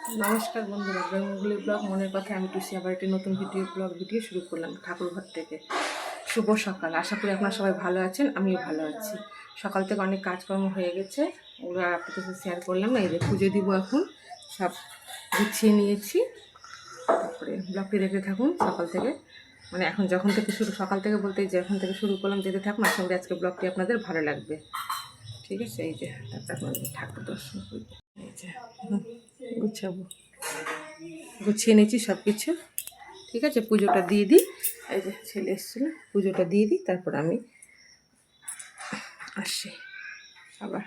নমস্কার বন্ধুরা, Bengali blog মনের কথা আমি টুসি আবার একটি নতুন ভিডিও শুরু করলাম ঠাকুরঘর থেকে। শুভ সকাল, আশা করি আপনারা সবাই ভালো আছেন, আমিও ভালো আছি। সকাল থেকে অনেক কাজকর্ম হয়ে গেছে, ওগুলো আর আপনাদের সাথে শেয়ার করলাম না। এই যে পুজো দিব এখন, সব গুছিয়ে নিয়েছি। তারপরে ব্লগটি দেখতে থাকুন সকাল থেকে, মানে এখন যখন থেকে সকাল থেকে বলতে যখন থেকে শুরু করলাম যেতে থাকুন, আশা করি আজকে ব্লগটি আপনাদের ভালো লাগবে। ঠিক আছে, এই যে তারপর আপনাদের ঠাকুর দর্শন করি। এই যে গুছাবো, গুছিয়ে নিয়েছি সব কিছু। ঠিক আছে, পুজোটা দিয়ে দিই। এই যে ছেলে এসেছিলো, পুজোটা দিয়ে দিই, তারপর আমি আসি আবার।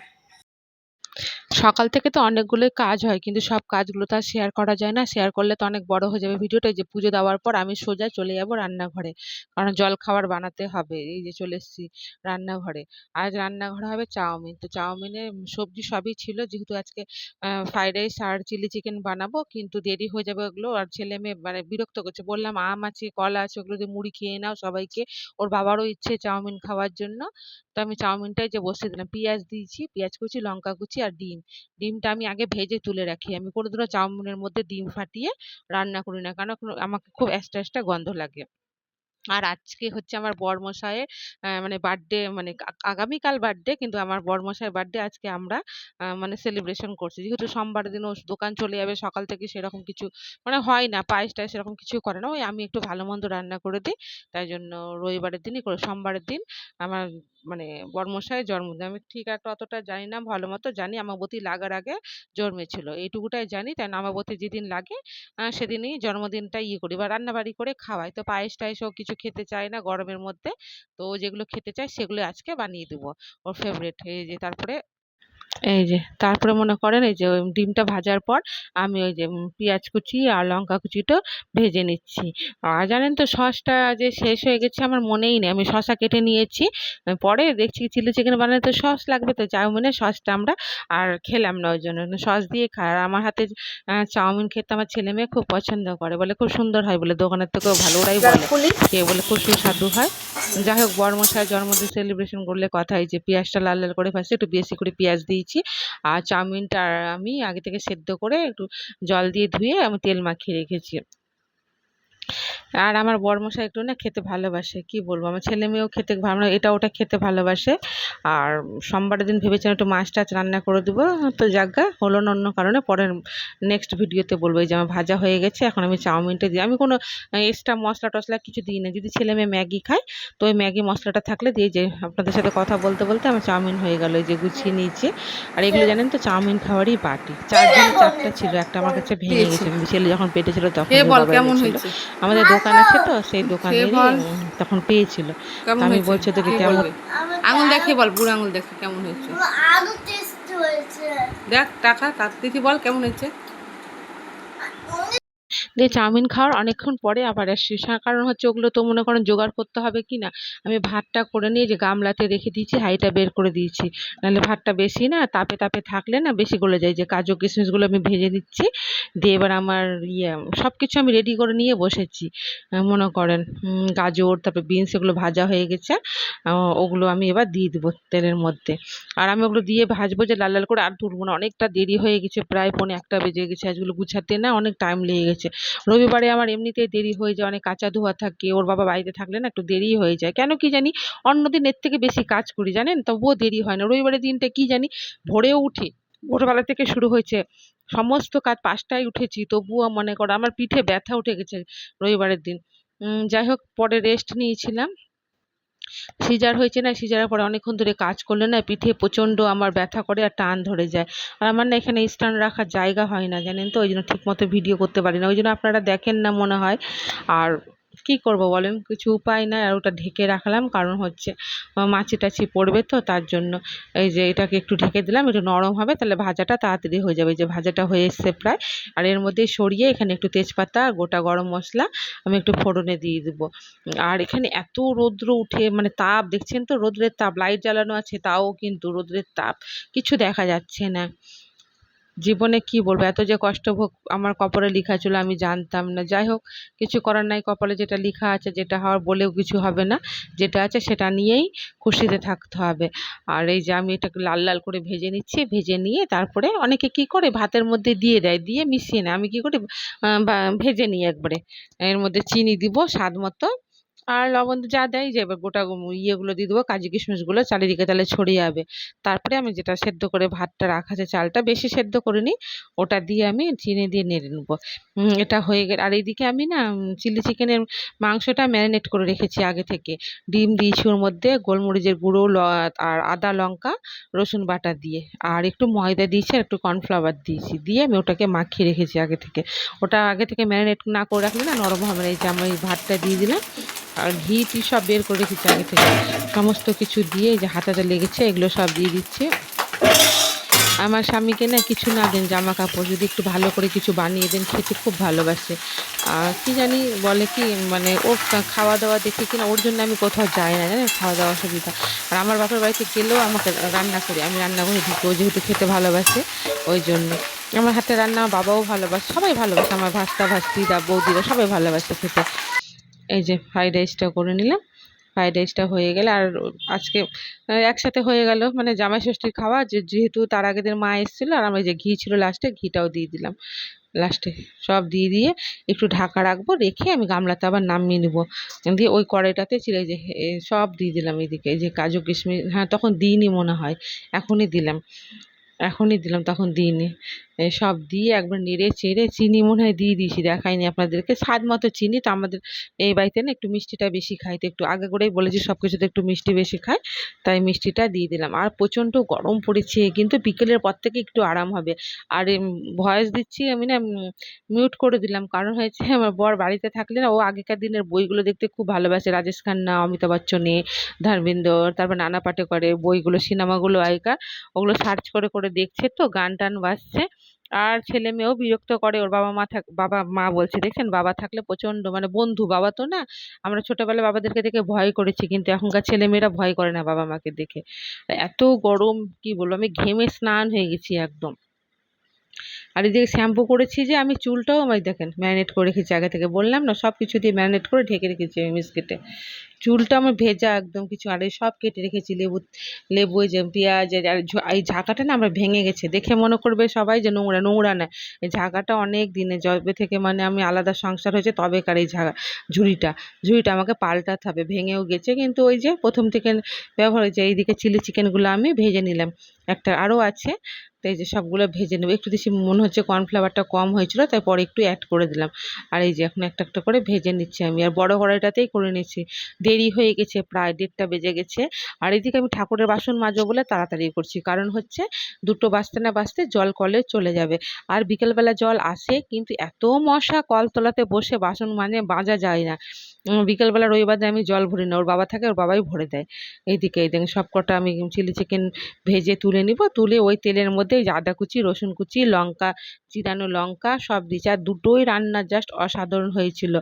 সকাল থেকে তো অনেকগুলোই কাজ হয়, কিন্তু সব কাজগুলো তো আর শেয়ার করা যায় না। শেয়ার করলে তো অনেক বড় হয়ে যাবে ভিডিওটা। এই যে পুজো দেওয়ার পর আমি সোজা চলে যাব রান্নাঘরে, কারণ জল খাবার বানাতে হবে। এই যে চলে এসেছি রান্নাঘরে। আজ রান্নাঘরে হবে চাউমিন। তো চাউমিনে সবজি সবই ছিল, যেহেতু আজকে ফ্রাইড রাইস আর চিলি চিকেন বানাবো, কিন্তু দেরি হয়ে যাবে ওগুলো। আর ছেলে মেয়ে মানে বিরক্ত করছে, বললাম আম আছে কলা আছে, ওগুলো দিয়ে মুড়ি খেয়ে নাও সবাইকে। ওর বাবারও ইচ্ছে চাউমিন খাওয়ার জন্য। তো আমি চাউমিনটাই যে বসিয়ে দিলাম, পেঁয়াজ দিয়েছি, পেঁয়াজ কুচি, লঙ্কা কুচি আর ডিম। ডিমটা আমি আগে ভেজে তুলে রাখি। আমি কোনোদিনও চাউমিনের মধ্যে ডিম ফাটিয়ে রান্না করি না, কারণ আমাকে খুব এক্সট্রা এক্সট্রা গন্ধ লাগে। আর আজকে হচ্ছে আমার বরমশাইয়ের মানে বার্থডে, মানে আগামীকাল বার্থডে, কিন্তু আমার বরমশাইয়ের বার্থডে আজকে আমরা মানে সেলিব্রেশন করছি। যেহেতু সোমবার দিন ও দোকান চলে যাবে, সকাল থেকে সেরকম কিছু মানে হয় না, পায়েস টায়েস সেরকম কিছু করে না। ওই আমি একটু ভালো মন্দ রান্না করে দিই, তাই জন্য রবিবারের দিনই করে। সোমবারের দিন আমার মানে বরমশাইয়ের জন্মদিন। আমি ঠিক একটা অতটা জানি না, ভালো মতো জানি আমাবতী লাগার আগে জন্মেছিল, এইটুকুটাই জানি। তাই আমাবতী যেদিন লাগে সেদিনই জন্মদিনটা করি বা রান্নাবাড়ি করে খাওয়াই। তো পায়েস টায়েসও কিছু খেতে চায় না গরমের মধ্যে, তো ও যেগুলো খেতে চায় সেগুলো আজকে বানিয়ে দেবো, ওর ফেভারিট। এই যে তারপরে এই যে তারপরে মনে করেন এই যে ওই ডিমটা ভাজার পর আমি ওই যে পেঁয়াজ কুচি আর লঙ্কা কুচিটা ভেজে নিচ্ছি। আর জানেন তো সসটা যে শেষ হয়ে গেছে আমার মনেই নেই, আমি শসা কেটে নিয়েছি। পরে দেখছি চিলি চিকেন বানাতে তো সস লাগবে, তো চাউমিনের সসটা আমরা আর খেলাম না, ওই জন্য সস দিয়ে খাই। আর আমার হাতে চাউমিন খেতে আমার ছেলে মেয়ে খুব পছন্দ করে, বলে খুব সুন্দর হয়, বলে দোকানের থেকেও ভালো, ওরাই বলে কে বলে খুব সুস্বাদু হয়। যাই হোক, বরমশাইয়ের জন্মদিন সেলিব্রেশন করলে কথা, এই যে পেঁয়াজটা লাল লাল করে ভাজছি, একটু বেশি করে পেঁয়াজ দিয়েছি। আর চাউমিনটা আমি আগে থেকে সেদ্ধ করে একটু জল দিয়ে ধুয়ে আমি তেল মাখিয়ে রেখেছি। আর আমার বরমশাই একটু না খেতে ভালোবাসে, কি বলবো, আমার ছেলে মেয়েও খেতে ভালো, এটা ওটা খেতে ভালোবাসে। আর সোমবারের দিন ভেবেছিলাম একটু মাছ টাছ রান্না করে দেবো, তো যাজ্ঞা হলো না অন্য কারণে। পরে নেক্সট ভিডিওতে বলবো। এই যে আমার ভাজা হয়ে গেছে, এখন আমি চাউমিনটা দিই। আমি কোনো এক্সট্রা মশলা টশলা কিছু দিই না। যদি ছেলে মেয়ে ম্যাগি খায় তো ওই ম্যাগি মশলাটা থাকলে দিয়ে, যে আপনাদের সাথে কথা বলতে বলতে আমার চাউমিন হয়ে গেল, এই যে গুছিয়ে নিয়েছি। আর এগুলো জানেন তো চাউমিন খাওয়ারই বাটি, চারজনের চারটা ছিল, একটা আমার কাছে ভেঙে গেছে, ছেলে যখন পেটে ছিল তখন ওর বাবা এনেছিল। আমাদের দোকান আছে তো সেই দোকানেরই তখন পেয়েছিল। তা আমি বলছি তোকে কেমন, আঙুল দেখিয়ে বল, বুড়ো আঙুল দেখে কেমন হয়েছে। দেখ টাকা দিদি, বল কেমন হয়েছে। দিয়ে চাউমিন খাওয়ার অনেকক্ষণ পরে আবার আসছি, কারণ হচ্ছে ওগুলো তো মনে করেন জোগাড় করতে হবে কি না। আমি ভাতটা করে নিয়ে যে গামলাতে রেখে দিয়েছি, হাঁড়িটা বের করে দিয়েছি, নাহলে ভাতটা বেশি না তাপে তাপে থাকলে না বেশি গলে যায়। যে কাজু কিশমিশগুলো আমি ভেজে দিচ্ছি, দিয়ে এবার আমার সব কিছু আমি রেডি করে নিয়ে বসেছি। মনে করেন গাজর, তারপরে বিনস, এগুলো ভাজা হয়ে গেছে। ওগুলো আমি এবার দিয়ে দেবো তেলের মধ্যে। আর আমি ওগুলো দিয়ে ভাজবো যে লাল লাল করে, আর তুলবো না, অনেকটা দেরি হয়ে গেছে, প্রায় 1:45 বেজে গেছে। আজগুলো গুছাতে না অনেক টাইম লেগে গেছে। রবিবারে আমার এমনিতেই দেরি হয়ে যায়, অনেক কাঁচা ধোয়া থাকে, ওর বাবা বাড়িতে থাকলে না একটু দেরি হয়ে যায়, কেন কি জানি। অন্যদিন এর থেকে বেশি কাজ করি জানেন, তবুও দেরি হয় না। রবিবারের দিনটা কি জানি ভোরেও উঠি, ভোরবেলা থেকে শুরু হয়েছে সমস্ত কাজ, 5টায় উঠেছি, তবুও মনে করো আমার পিঠে ব্যথা উঠে গেছে রবিবারের দিন। যাই হোক, পরে রেস্ট নিয়েছিলাম। সিজার হয়েছে না, সিজারের পরে অনেকক্ষণ ধরে কাজ করলে না পিঠে প্রচণ্ড আমার ব্যথা করে আর টান ধরে যায়। আর আমার না এখানে স্ট্যান্ড রাখার জায়গা হয় না জানেন তো, ওই জন্য ঠিক মতো ভিডিও করতে পারি না, ওই জন্য আপনারা দেখেন না মনে হয়। আর কি করব বলেন, কিছু উপায় নাই। আর ওটা ঢেকে রাখলাম, কারণ হচ্ছে মাছি টাছি পড়বে তো, তার জন্য। এই যে এটাকে একটু ঢেকে দিলাম, একটু নরম হবে, তাহলে ভাজাটা তাড়াতাড়ি হয়ে যাবে। যে ভাজাটা হয়ে এসছে প্রায়। আর এর মধ্যে সরিয়ে এখানে একটু তেজপাতা, গোটা গরম মশলা আমি একটু ফোড়নে দিয়ে দেবো। আর এখানে এত রৌদ্র উঠে, মানে তাপ দেখছেন তো, রৌদ্রের তাপ, লাইট জ্বালানো আছে তাও কিন্তু রৌদ্রের তাপ, কিছু দেখা যাচ্ছে না। জীবনে কি বলবো, এত যে কষ্ট ভোগ আমার কপালে লেখা ছিল আমি জানতাম না। যাই হোক, কিছু করার নাই, কপালে যেটা লেখা আছে, যেটা হওয়ার বলেও কিছু হবে না, যেটা আছে সেটা নিয়েই খুশিতে থাকতে হবে। আর এই যে আমি এটাকে লাল লাল করে ভেজে নিচ্ছি, ভেজে নিয়ে তারপরে অনেকে কি করে ভাতের মধ্যে দিয়ে দেয়, দিয়ে মিশিয়ে নেয়, আমি কি করি ভেজে নিই একবারে। এর মধ্যে চিনি দিব স্বাদ মতো, আর লবণ যা দেয়, যে এবার গোটা ইয়েগুলো দিয়ে দেবো, কাজু কিশমিশ গুলো চারিদিকে তাহলে ছড়িয়ে যাবে। তারপরে আমি যেটা সেদ্ধ করে ভাতটা রাখা আছে, চালটা বেশি সেদ্ধ করিনি, ওটা দিয়ে আমি চিনি দিয়ে নেড়ে নেবো। এটা হয়ে গেলে, আর এইদিকে আমি না চিলি চিকেনের মাংসটা ম্যারিনেট করে রেখেছি আগে থেকে। ডিম দিয়েছি ওর মধ্যে, গোলমরিচের গুঁড়ো, আর আদা লঙ্কা রসুন বাটা দিয়ে, আর একটু ময়দা দিয়েছি, আর একটু কর্নফ্লাওয়ার দিয়েছি, দিয়ে আমি ওটাকে মাখিয়ে রেখেছি আগে থেকে। ওটা আগে থেকে ম্যারিনেট না করে রাখলে না নরম হবে না। এই যে আমি এই ভাতটা দিয়ে দিলাম, আর ঘি টি সব বের করে রেখেছি আগে থেকে, সমস্ত কিছু দিয়ে, এই যে হাতাতে লেগেছে এগুলো সব দিয়ে দিচ্ছি। আমার স্বামীকে না কিছু না দেন, জামা কাপড় যদি একটু ভালো করে কিছু বানিয়ে দেন, খেতে খুব ভালোবাসে। কি জানি বলে কি, মানে ওর খাওয়া দাওয়া দেখে কিনা ওর জন্য আমি কোথাও যাই না, জানেন, খাওয়া দাওয়া অসুবিধা। আর আমার বাপের বাড়িতে গেলেও আমাকে রান্না করি, আমি রান্নাঘরে ঢুকি, ও যেহেতু খেতে ভালোবাসে ওই জন্য। আমার হাতে রান্না আমার বাবাও ভালোবাসে, সবাই ভালোবাসে, আমার ভাস্তা ভাস্তিরা বৌদিরা সবাই ভালোবাসে খেতে। এই যে ফ্রাইড রাইসটা করে নিলাম, ফ্রাইড রাইসটা হয়ে গেলে, আর আজকে একসাথে হয়ে গেল, মানে জামাই ষষ্ঠীর খাওয়া, যেহেতু তার আগের দিন মা এসেছিলো, আর আমার যে ঘি ছিল লাস্টে, ঘিটাও দিয়ে দিলাম লাস্টে। সব দিয়ে দিয়ে একটু ঢাকা রাখবো, রেখে আমি গামলাতে আবার নামিয়ে নেবো। দিয়ে ওই কড়াইটাতে চিড়ে যে সব দিয়ে দিলাম এদিকে, এই যে কাজু কিশমিশ, হ্যাঁ তখন দিইনি মনে হয়, এখনই দিলাম, তখন দিইনি। সব দিয়ে একবার নেড়ে চেড়ে, চিনি মনে হয় দিয়ে দিয়েছি, দেখাইনি আপনাদেরকে, স্বাদ মতো চিনি। তো আমাদের এই বাড়িতে না একটু মিষ্টিটা বেশি খাই, তো একটু আগে করেই বলেছি সব কিছুতে একটু মিষ্টি বেশি খাই, তাই মিষ্টিটা দিয়ে দিলাম। আর প্রচণ্ড গরম পড়েছে, কিন্তু বিকেলের পর থেকে একটু আরাম হবে। আর ভয়েস দিচ্ছি আমি না, মিউট করে দিলাম, কারণ হয়েছে আমার বর বাড়িতে থাকলে না, ও আগেকার দিনের বইগুলো দেখতে খুব ভালোবাসে, রাজেশ খান্না, অমিতাভ বচ্চনে, ধর্মেন্দ্র, তারপর নানা পাটেকরের বইগুলো, সিনেমাগুলো আগেকার, ওগুলো সার্চ করে করে দেখছে, তো গান টান বাজছে। আর ছেলে মেয়েও বিরক্ত করে, ওর বাবা মা বলছে, দেখছেন বাবা থাকলে প্রচন্ড মানে বন্ধু, বাবা তো না, আমরা ছোটবেলায় বাবাদেরকে দেখে ভয় করেছি, কিন্তু এখনকার ছেলে মেয়েরা ভয় করে না বাবা মাকে দেখে। এত গরম, কি বলবো, আমি ঘেমে স্নান হয়ে গেছি একদম। আর এদিকে শ্যাম্পু করেছি, যে আমি চুলটাও আমি দেখেন ম্যারিনেট করে রেখেছি আগে থেকে, বললাম না সব কিছু দিয়ে ম্যারিনেট করে ঢেকে রেখেছি আমি বিস্কিটে। চুলটা আমার ভেজা একদম কিছু, আর এই সব কেটে রেখেছি, লেবু লেবু, এই যে পেঁয়াজ, আর এই ঝাঁকাটা না আমার ভেঙে গেছে, দেখে মনে করবে সবাই যে নোংরা, নোংরা না, এই ঝাঁকাটা অনেক দিনে, যবে থেকে মানে আমি আলাদা সংসার হয়েছে তবেকার এই ঝুড়িটা ঝুড়িটা আমাকে পাল্টাতে হবে, ভেঙেও গেছে, কিন্তু ওই যে প্রথম থেকে ব্যবহার হয়েছে। এইদিকে চিলি চিকেনগুলো আমি ভেজে নিলাম, একটা আরও আছে, তো এই যে সবগুলো ভেজে নেবো। একটু বেশি মনে হচ্ছে কর্নফ্লাওয়ারটা কম হয়েছিল, তাই পরে একটু অ্যাড করে দিলাম। আর এই যে এখন একটা একটা করে ভেজে নিচ্ছি আমি, আর বড় কড়াইটাতেই করে নিচ্ছি, দেরি হয়ে গেছে, প্রায় 1:30টা বেজে গেছে। আর এদিকে আমি ঠাকুরের বাসন মাজবো বলে তাড়াতাড়ি করছি, কারণ হচ্ছে 2টো বাজতে না বাজতে জল কলে চলে যাবে। আর বিকেলবেলা জল আসে, কিন্তু এত মশা, কলতলাতে বসে বাসন মাজা যায় না। বিকেলবেলা রবিবার দিন আমি জল ভরি না, ওর বাবা থাকে, ওর বাবাই ভরে দেয়। এইদিকে এই দেখেন সব কটা আমি চিলি চিকেন ভেজে তুলে নিব, তুলে ওই তেলের মধ্যে এই যে আদা কুচি, রসুন কুচি, লঙ্কা, চিরানো লঙ্কা সব দিয়েছি, আর দুটোই রান্না জাস্ট অসাধারণ হয়েছিল।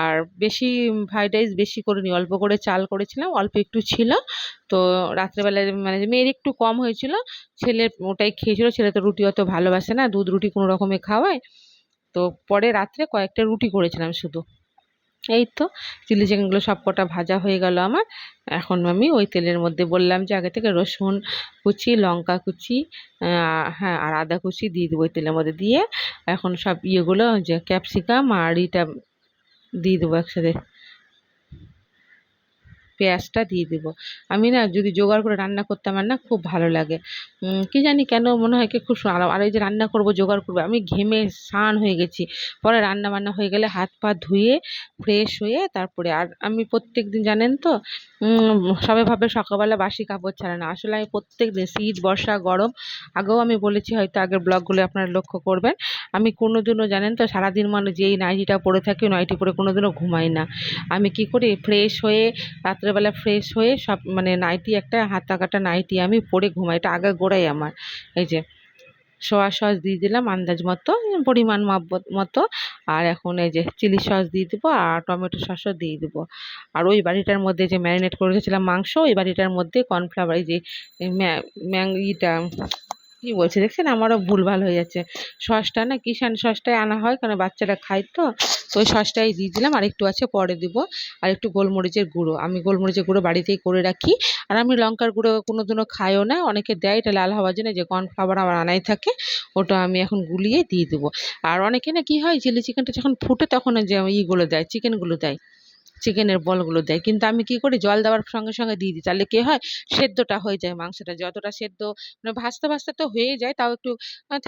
আর বেশি ফ্রাইড রাইস বেশি করিনি, অল্প করে চাল করেছিলাম, অল্প একটু ছিল। তো রাত্রেবেলায় মানে মেয়ের একটু কম হয়েছিল, ছেলে ওটাই খেয়েছিল, ছেলে তো রুটি অত ভালোবাসে না, দুধ রুটি কোনো রকমে খাওয়ায়। তো পরে রাত্রে কয়েকটা রুটি করেছিলাম শুধু। এই তো চিলি চিকেনগুলো সব কটা ভাজা হয়ে গেল আমার। এখন আমি ওই তেলের মধ্যে বললাম যে আগে থেকে রসুন কুচি, লঙ্কা কুচি, হ্যাঁ, আর আদা কুচি দিয়ে দেবো ওই তেলের মধ্যে, দিয়ে এখন সব ইয়েগুলো, যে ক্যাপসিকাম আর এটা দিয়ে দেবো একসাথে, পেঁয়াজটা দিয়ে দেবো। আমি না যদি জোগাড় করে রান্না করতে আমার না খুব ভালো লাগে, কি জানি কেন মনে হয় কি খুব আর এই যে রান্না করব, জোগাড় করবো, আমি ঘেমে স্নান হয়ে গেছি। পরে রান্না বান্না হয়ে গেলে হাত পা ধুয়ে ফ্রেশ হয়ে তারপরে, আর আমি প্রত্যেক দিন জানেন তো, সবাই ভাবে সকালবেলা বাসি কাপড় ছাড়ে না, আসলে আমি প্রত্যেক দিন, শীত বর্ষা গরম, আগেও আমি বলেছি, হয়তো আগের ব্লগগুলো আপনারা লক্ষ্য করবেন, আমি কোনোদিনও জানেন তো সারাদিন মানে যেই নাইটিটা পরে থাকি, নাইটি পরে কোনোদিনও ঘুমাই না। আমি কি করি, ফ্রেশ হয়ে রাত্রেবেলা ফ্রেশ হয়ে সব মানে নাইটি, একটা হাতা কাটা নাইটি আমি পরে ঘুমাই, এটা গোড়াই আমার। এই যে সোয়া সস দিয়ে দিলাম আন্দাজ মতো, পরিমাণ মতো। আর এখন এই যে চিলি সস দিয়ে দেবো, আর টমেটো সসও দিয়ে দেবো। আর ওই বাড়িটার মধ্যে যে ম্যারিনেট করে রেখেছিলাম মাংস, ওই বাড়িটার মধ্যে কর্নফ্লাওয়ার, এই যে ইটা কি বলছি দেখছেন, আমারও ভুলভাল হয়ে যাচ্ছে। সসটা না কিষান সসটাই আনা হয়, কারণ বাচ্চারা খায় তো। তো ওই সসটাই দিয়ে দিলাম, আর একটু আছে পরে দিব। আর একটু গোলমরিচের গুঁড়ো, আমি গোলমরিচের গুঁড়ো বাড়িতেই করে রাখি। আর আমি লঙ্কার গুঁড়ো কোনোদিনও খাইও না, অনেকে দেয় এটা লাল হওয়ার জন্য, যে কর্নফ্লাওয়ার আমার আনাই থাকে, ওটা আমি এখন গুলিয়ে দিয়ে দেবো। আর অনেকে না কি হয়, চিলি চিকেনটা যখন ফুটে তখন ওই যে ইগুলো দেয়, চিকেনগুলো দেয়, চিকেনের বলগুলো দেয়, কিন্তু আমি কি করি, জল দেওয়ার সঙ্গে সঙ্গে দিয়ে দিই, তাহলে কি হয়, সেদ্ধটা হয়ে যায়, মাংসটা যতটা সেদ্ধ, মানে ভাজতে ভাজতে তো হয়ে যায়, তাও একটু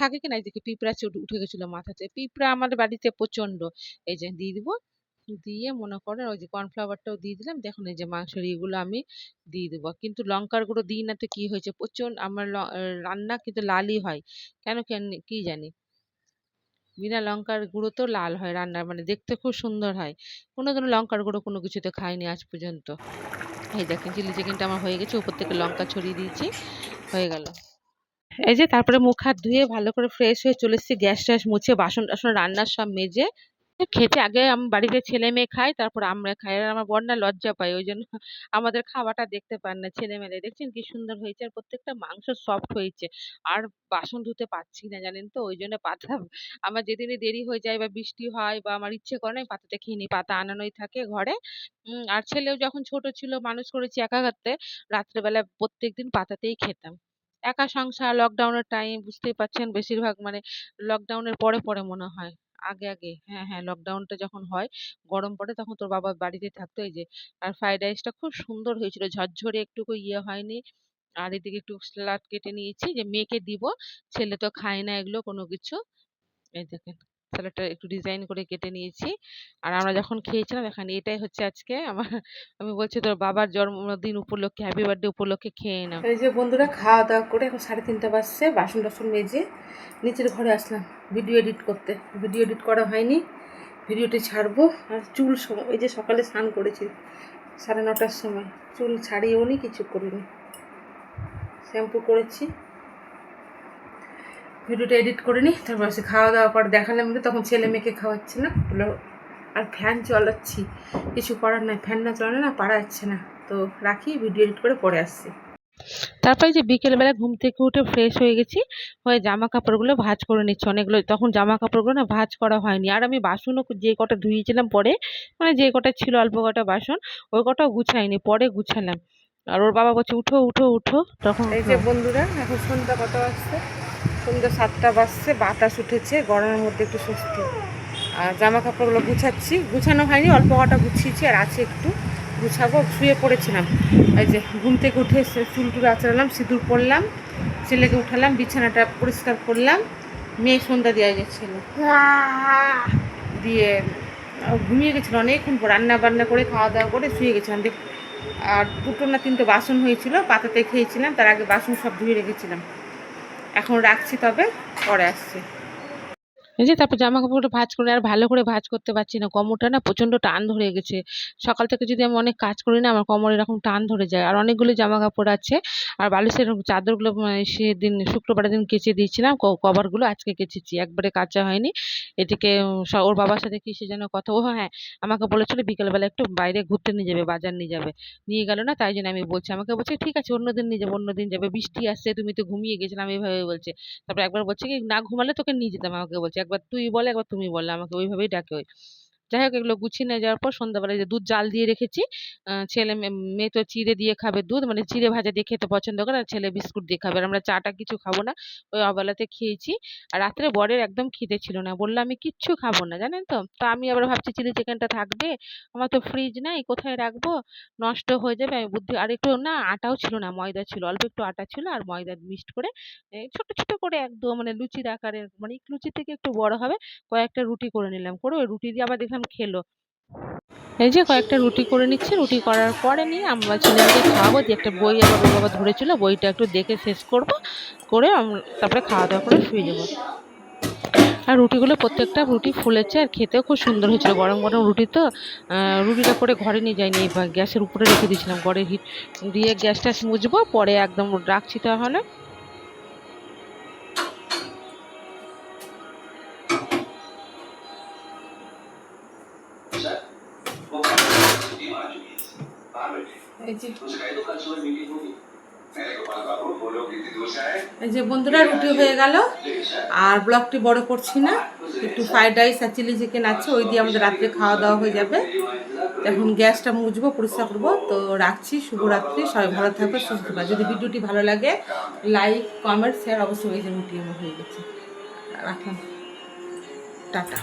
থাকে কি না, এদিকে পিঁপড়া উঠে গেছিল মাথাতে, পিঁপড়া আমাদের বাড়িতে প্রচন্ড। এই যে দিয়ে দিব, দিয়ে মনে করেন ওই যে কর্নফ্লাওয়ারটাও দিয়ে দিলাম, দেখুন এই যে মাংসের ইগুলো আমি দিয়ে দেবো, কিন্তু লঙ্কার গুঁড়ো দিই না, তো কি হয়েছে, প্রচন্ড আমার রান্না কিন্তু লালই হয়, কেন কেন কি জানি, বিনা লঙ্কার গুঁড়ো তো লাল হয় রান্না, মানে দেখতে খুব সুন্দর হয়। কোনোদিনও লঙ্কার গুঁড়ো কোনো কিছুতে খাইনি আজ পর্যন্ত। এই দেখেন চিলি চিকেনটা আমার হয়ে গেছে, উপর থেকে লঙ্কা ছড়িয়ে দিয়েছি, হয়ে গেল। এই যে তারপরে মুখ হাত ধুয়ে ভালো করে ফ্রেশ হয়ে চলে এসেছি, গ্যাস ট্যাস মুছে বাসন টাসন রান্নার সব মেজে খেতে, আগে আমি বাড়িতে ছেলে মেয়ে খাই, তারপর আমরা খাই, আর আমার বর না লজ্জা পায়, ওই জন্য আমাদের খাওয়াটা দেখতে পান না ছেলে মেয়ে। দেখছেন কি সুন্দর হয়েছে, আর প্রত্যেকটা মাংস সফট হয়েছে। আর বাসন ধুতে পারছি না জানেন তো, ওই জন্য পাতা, আমার যেদিনই দেরি হয়ে যায় বা বৃষ্টি হয় বা আমার ইচ্ছে করে না, আমি পাতাতে খেয়ে নিই, পাতা আনানোই থাকে ঘরে। আর ছেলেও যখন ছোট ছিল, মানুষ করেছি একা হাতে, রাত্রেবেলা প্রত্যেকদিন পাতাতেই খেতাম। একা সংসার, লকডাউনের টাইম বুঝতেই পারছেন, বেশিরভাগ মানে লকডাউনের পরে পরে মনে হয়, আগে আগে, হ্যাঁ হ্যাঁ, লকডাউনটা যখন হয়, গরম পড়ে, তখন তোর বাবা বাড়িতে থাকতো। এই যে, আর ফ্রাইড রাইসটা খুব সুন্দর হয়েছিল, ঝরঝরে, একটুকু ইয়ে হয়নি। আর এদিকে একটু স্যালাড কেটে নিয়েছি, যে মেয়েকে দিব, ছেলে তো খায় না এগুলো কোনো কিছু। এই দেখেন, স্যালাডটা একটু ডিজাইন করে কেটে নিয়েছি। আর আমরা যখন খেয়েছিলাম, এখানে এটাই হচ্ছে আজকে আমার, আমি বলছি তোর বাবার জন্মদিন উপলক্ষে, হ্যাপি বার্থডে উপলক্ষে খেয়ে নাও। এই যে বন্ধুরা, খাওয়া দাওয়া করে এখন 3:30 বাজছে, বাসন টাসন মেজে নিচের ঘরে আসলাম ভিডিও এডিট করতে। ভিডিও এডিট করা হয়নি, ভিডিওটি ছাড়বো। আর চুল এই যে সকালে স্নান করেছি 9:30টার সময়, চুল ছাড়িয়েও নি, কিছু করিনি, শ্যাম্পু করেছি। ভিডিওটা এডিট করে নিই, তারপর সে খাওয়া দাওয়া করে দেখালাম, তখন ছেলে মেয়েকে খাওয়াচ্ছি না বললো, আর ফ্যান চালাচ্ছি, কিছু করার নাই, ফ্যান না চালালে না পারা যাচ্ছে না, তো রাখি, ভিডিও এডিট করে পরে আসছি। তারপরে যে বিকেলবেলা ঘুম থেকে উঠে ফ্রেশ হয়ে গেছি, হয়ে জামা কাপড়গুলো ভাঁজ করে নিচ্ছি, অনেকগুলো, তখন জামা কাপড়গুলো না ভাঁজ করা হয়নি। আর আমি বাসনও যে কটা ধুয়েছিলাম পরে, মানে যে কটা ছিল অল্প কটা বাসন, ওই কটাও গুছাইনি, পরে গুছালাম। আর ওর বাবা বলছে উঠো উঠো উঠো, তখন এই যে বন্ধুরা, এখন সন্ধ্যা কত বাজছে, সন্ধ্যা 7টা বাজছে, বাতাস উঠেছে, গরমের মধ্যে একটু স্বস্তি। আর জামা কাপড়গুলো গুছাচ্ছি, গুছানো হয়নি, অল্প কটা গুছিয়েছি, আর আছে একটু গুছাবো। শুয়ে পড়েছিলাম, এই যে ঘুম থেকে উঠে চুল টুল আঁচড়ালাম, সিঁদুর পরলাম, ছেলেকে উঠালাম, বিছানাটা পরিষ্কার করলাম, মেয়ে সন্ধ্যা দেওয়া গেছিল, দিয়ে ঘুমিয়ে গেছিলো অনেকক্ষণ পর, রান্না বান্না করে খাওয়া দাওয়া করে শুয়ে গেছিলাম। আর 2টো না 3টে বাসন হয়েছিল, পাতাতে খেয়েছিলাম, তার আগে বাসন সব ধুয়ে রেখেছিলাম। এখন রাখছি, তবে পরে আসছি। এই যে তারপর জামা কাপড়টা ভাঁজ করে, আর ভালো করে ভাঁজ করতে পারছি না, কোমরটা না প্রচন্ড টান ধরে গেছে। সকাল থেকে যদি আমি অনেক কাজ করি না, আমার কোমর এরকম টান ধরে যায়। আর অনেকগুলো জামা কাপড় আছে, আর বালিশের চাদরগুলো সেদিন শুক্রবারের দিন কেচে দিয়েছিলাম, কভারগুলো আজকে কেচেছি, একবারে কাচা হয়নি। এদিকে ওর বাবার সাথে কি সে যেন কথা, ও হ্যাঁ, আমাকে বলেছিল বিকেলবেলা একটু বাইরে ঘুরতে নিয়ে যাবে, বাজার নিয়ে যাবে, নিয়ে গেল না, তাই জন্য আমি বলছি, আমাকে বলছে ঠিক আছে অন্যদিন নিয়ে যাবো, অন্যদিন যাবে, বৃষ্টি আসছে, তুমি তো ঘুমিয়ে গেছিলাম, এইভাবে বলছে। তারপর একবার বলছে কি, না ঘুমালে তোকে নিয়ে যেতাম, আমাকে বলছে, একবার তুই বলে একবার তুমি বললে, আমাকে ওইভাবেই ডাকে ওই। যাই হোক, এগুলো গুছিয়ে নিয়ে যাওয়ার পর সন্ধ্যাবেলায় যে দুধ জাল দিয়ে রেখেছি, ছেলে মেয়ে তো চিড়ে দিয়ে খাবে দুধ, মানে চিড়ে ভাজা দিয়ে খেতে পছন্দ করে, আর ছেলে বিস্কুট দিয়ে খাবে, আর আমরা চাটা কিছু খাবো না, ওই অবেলাতে খেয়েছি। আর রাত্রে বরের একদম খিদে ছিল না, বললো আমি কিচ্ছু খাবো না, জানেন তো। তো আমি আবার ভাবছি চিলি চিকেনটা থাকবে, আমার তো ফ্রিজ নাই, কোথায় রাখবো, নষ্ট হয়ে যাবে, আমি বুদ্ধি, আর একটু না আটাও ছিল না, ময়দা ছিল, অল্প একটু আটা ছিল, আর ময়দা মিক্সড করে ছোট ছোট করে একদম, মানে লুচির আকারে, মানে লুচি থেকে একটু বড় হবে, কয়েকটা রুটি করে নিলাম, করে ওই রুটি দিয়ে আবার দেখলাম খেলো। এই যে কয়েকটা রুটি করে নিচ্ছি, রুটি করার পরে নিয়ে আমরা ছেলে মেয়েকে খাওয়াবো, দিয়ে একটা বই আবার ওর বাবা ধরেছিল, বইটা একটু দেখে শেষ করব, করে তারপরে খাওয়া দাওয়া করে শুয়ে যাবো। আর রুটিগুলো প্রত্যেকটা রুটি ফুলেছে, আর খেতেও খুব সুন্দর হয়েছিল, গরম গরম রুটি তো। রুটিটা করে ঘরে নিয়ে যাইনি, গ্যাসের উপরে রেখে দিয়েছিলাম, ঘরের হিট দিয়ে গ্যাস ট্যাস মুছবো, পরে একদম রাখছি তাহলে। এই যে এই যে বন্ধুরা, রুটি হয়ে গেল। আর ব্লগটি বড় করছি না, একটু ফ্রাইড রাইস আর চিলি চিকেন আছে, ওই দিয়ে আমাদের রাত্রে খাওয়া দাওয়া হয়ে যাবে। এখন গ্যাসটা মুছবো, পরিষ্কার করবো। তো রাখছি, শুভরাত্রি, সবাই ভালো থাকবে, সুস্থ থাকবে। যদি ভিডিওটি ভালো লাগে লাইক কমেন্ট শেয়ার অবশ্যই। এই যে রুটি আমার হয়ে গেছে, রাখলাম, টাটা।